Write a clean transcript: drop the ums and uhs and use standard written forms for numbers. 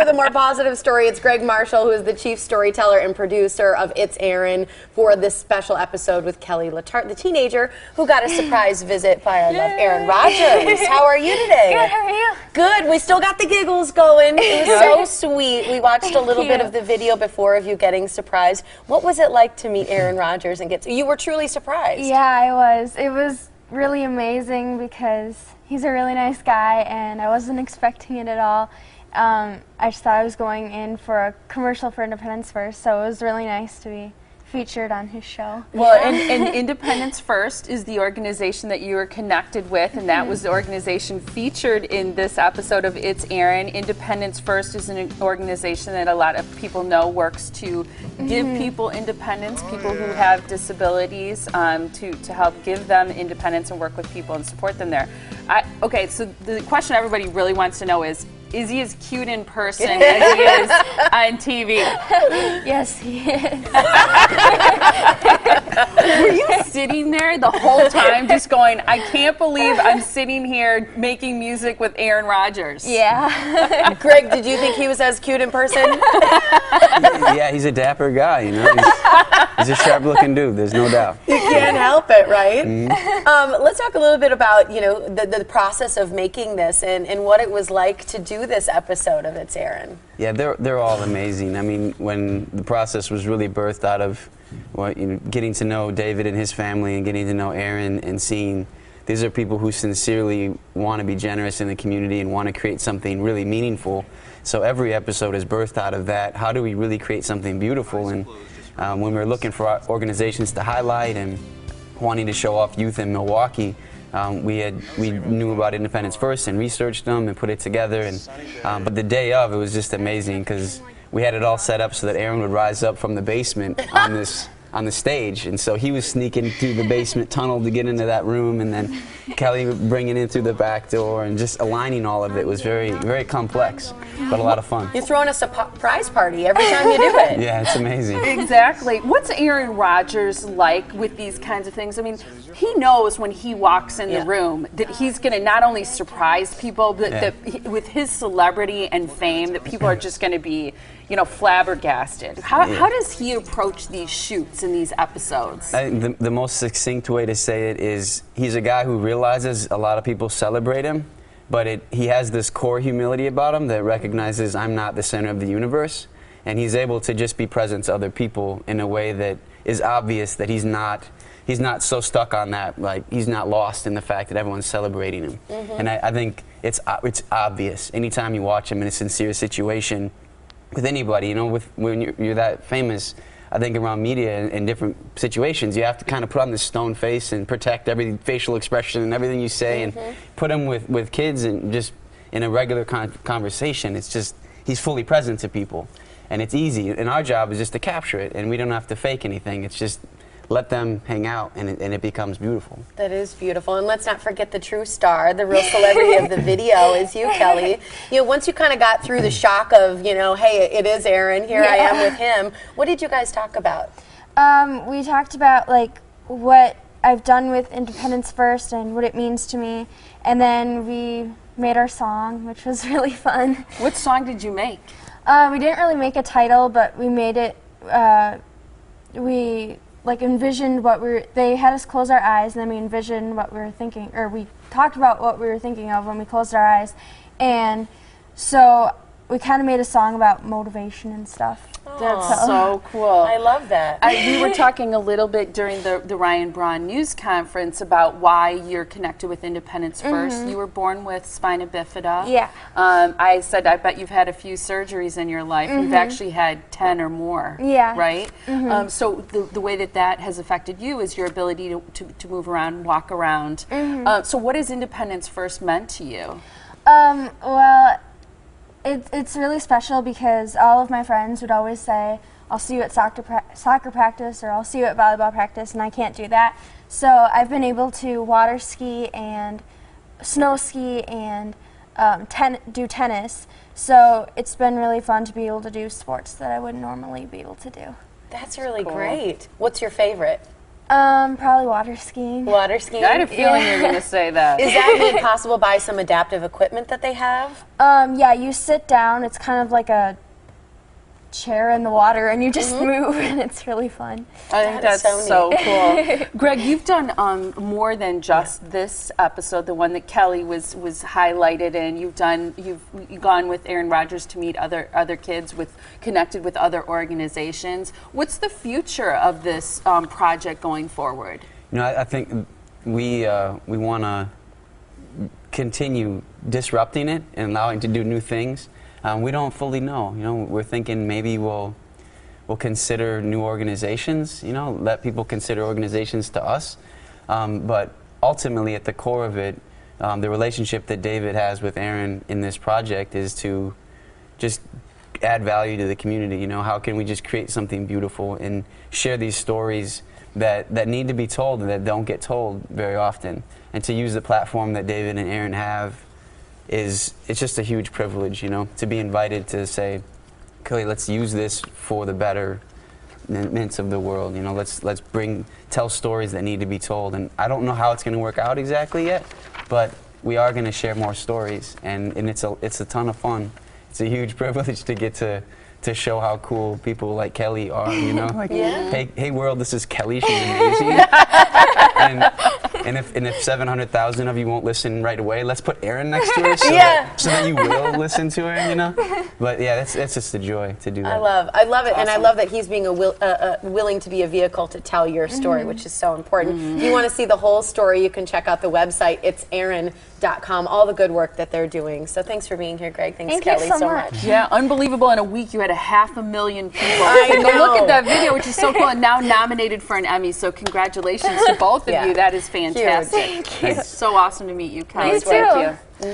With a more positive story, it's Greg Marshall, who is the chief storyteller and producer of It's Aaron, for this special episode with Kelly Latart, the teenager who got a surprise visit by our love Aaron Rodgers. How are you today? Good, how are you? Good. We still got the giggles going. It was so sweet. We watched a little bit of the video before of you getting surprised. What was it like to meet Aaron Rodgers and you were truly surprised? Yeah, I was. It was really amazing because he's a really nice guy and I wasn't expecting it at all. I just thought I was going in for a commercial for Independence First, so it was really nice to be featured on his show. Well, and Independence First is the organization that you are connected with, and that was the organization featured in this episode of It's Aaron. Independence First is an organization that a lot of people know works to give people independence, people who have disabilities, to help give them independence and work with people and support them there. Okay, so the question everybody really wants to know is he as cute in person as he is on TV? Yes, he is. Were you sitting there the whole time just going, I can't believe I'm sitting here making music with Aaron Rodgers? Yeah. Greg, did you think he was as cute in person? Yeah, he's a dapper guy, you know. He's a sharp-looking dude, there's no doubt. You can't help it, right? Let's talk a little bit about, you know, the process of making this and what it was like to do this episode of It's Aaron. Yeah, they're all amazing. I mean, when the process was really birthed out of getting to know David and his family and getting to know Aaron and seeing these are people who sincerely want to be generous in the community and want to create something really meaningful. So every episode is birthed out of that. How do we really create something beautiful? And when we were looking for organizations to highlight and wanting to show off youth in Milwaukee, we knew about Independence First and researched them and put it together. And but the day of, it was just amazing because we had it all set up so that Aaron would rise up from the basement on the stage, and so he was sneaking through the basement tunnel to get into that room, and then Kelly bringing in through the back door, and just aligning all of it was very, very complex, but a lot of fun. You're throwing a surprise party every time you do it. Yeah, it's amazing. Exactly. What's Aaron Rodgers like with these kinds of things? I mean, he knows when he walks in the room that he's going to not only surprise people, but that with his celebrity and fame, that people are just going to be, you know, flabbergasted. How does he approach these shoots and these episodes? I think the most succinct way to say it is he's a guy who realizes a lot of people celebrate him, but he has this core humility about him that recognizes I'm not the center of the universe, and he's able to just be present to other people in a way that is obvious that he's not so stuck on that, like he's not lost in the fact that everyone's celebrating him. And I think it's obvious anytime you watch him in a sincere situation with anybody, you know, when you're that famous. I think around media in different situations, you have to kind of put on this stone face and protect every facial expression and everything you say, and put him with kids and just in a regular conversation. It's just he's fully present to people, and it's easy. And our job is just to capture it, and we don't have to fake anything. It's just let them hang out, and it becomes beautiful. That is beautiful. And let's not forget the true star, the real celebrity of the video is you, Kelly. You know, once you kind of got through the shock of, you know, hey, it is Aaron, here I am with him, what did you guys talk about? We talked about, like, what I've done with Independence First and what it means to me, and then we made our song, which was really fun. What song did you make? We didn't really make a title, but we made it, we envisioned they had us close our eyes, and then we envisioned what we were thinking, or we talked about what we were thinking of when we closed our eyes, and so we kind of made a song about motivation and stuff. That's so cool. I love that. We were talking a little bit during the Ryan Braun news conference about why you're connected with Independence First. You were born with spina bifida. Yeah. I said, I bet you've had a few surgeries in your life. You've actually had 10 or more. Yeah. Right? So the way that has affected you is your ability to move around, walk around. So what has Independence First meant to you? Well, it's really special because all of my friends would always say, I'll see you at soccer practice, or I'll see you at volleyball practice, and I can't do that. So I've been able to water ski and snow ski and do tennis. So it's been really fun to be able to do sports that I wouldn't normally be able to do. That's really great. What's your favorite? Probably water skiing. Water skiing? I had a feeling you were going to say that. Is that made possible by some adaptive equipment that they have? Yeah, you sit down. It's kind of like a chair in the water, and you just move, and it's really fun. I think that's so cool. Greg, you've done more than just this episode, the one that Kelly was highlighted in. You've gone with Aaron Rodgers to meet other kids, connected with other organizations. What's the future of this project going forward? You know, I think we want to continue disrupting it and allowing it to do new things. We don't fully know. You know, we're thinking maybe we'll consider new organizations. You know, let people consider organizations to us. But ultimately, at the core of it, the relationship that David has with Aaron in this project is to just add value to the community. You know, how can we just create something beautiful and share these stories that need to be told and that don't get told very often, and to use the platform that David and Aaron have. It's just a huge privilege, you know, to be invited to say, okay, let's use this for the betterment of the world. You know, let's tell stories that need to be told. And I don't know how it's going to work out exactly yet, but we are going to share more stories, and it's a ton of fun. It's a huge privilege to get to show how cool people like Kelly are, you know? Like, hey world, this is Kelly, she's amazing. and if 700,000 of you won't listen right away, let's put Aaron next to her so that you will listen to her, you know? But yeah, that's just a joy to do that. I love it, and I love that he's being willing to be a vehicle to tell your story, which is so important. If you want to see the whole story, you can check out the website, itsaaron.com, all the good work that they're doing. So thanks for being here, Greg. Thanks, Kelly, so much. Yeah, unbelievable. In a week, you had 500,000 people. I know. Look at that video, which is so cool, and now nominated for an Emmy. So congratulations to both of you. That is fantastic. Thank you. So awesome to meet you, Kelly. Me too. Thank you.